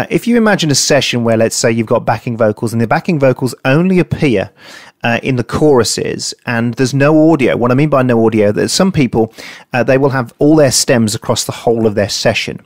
If you imagine a session where, let's say, you've got backing vocals and the backing vocals only appear in the choruses and there's no audio. What I mean by no audio, that some people, they will have all their stems across the whole of their session.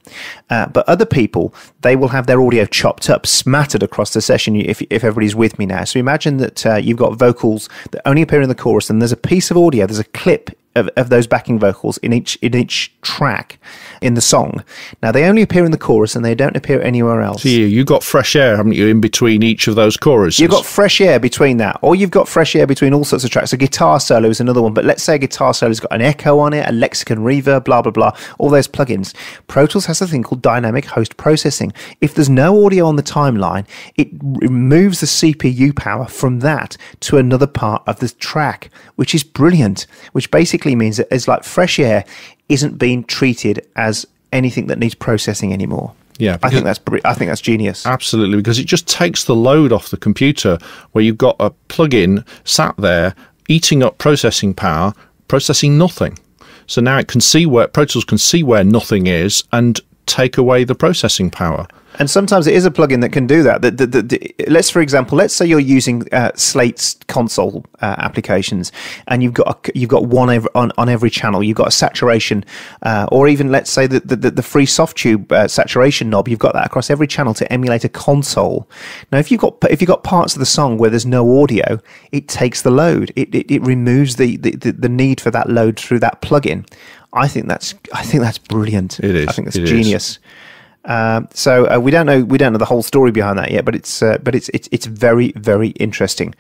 But other people, they will have their audio chopped up, smattered across the session, if everybody's with me now. So imagine that you've got vocals that only appear in the chorus and there's a piece of audio, there's a clip of those backing vocals in each track in the song. Now, they only appear in the chorus and they don't appear anywhere else. So you got fresh air, haven't you, in between each of those choruses? You've got fresh air between that, or you've got fresh air between all sorts of tracks. A guitar solo is another one, but let's say a guitar solo's got an echo on it, a lexicon reverb, blah, blah, blah, all those plugins. Pro Tools has a thing called dynamic host processing. If there's no audio on the timeline, it removes the CPU power from that to another part of the track, which is brilliant, which basically means that it's like fresh air isn't being treated as anything that needs processing anymore. Yeah, I think that's genius. Absolutely, because it just takes the load off the computer where you've got a plug-in sat there eating up processing power, processing nothing. So now it can see Pro Tools can see where nothing is and take away the processing power. And sometimes it is a plugin that can do that. Let's say you're using Slate's console applications, and you've got one on every channel. You've got a saturation, or even let's say the free Softube saturation knob. You've got that across every channel to emulate a console. Now, if you've got parts of the song where there's no audio, it takes the load. It removes the need for that load through that plugin. I think that's brilliant. It is. I think that's genius. So we don't know the whole story behind that yet, but it's very, very interesting.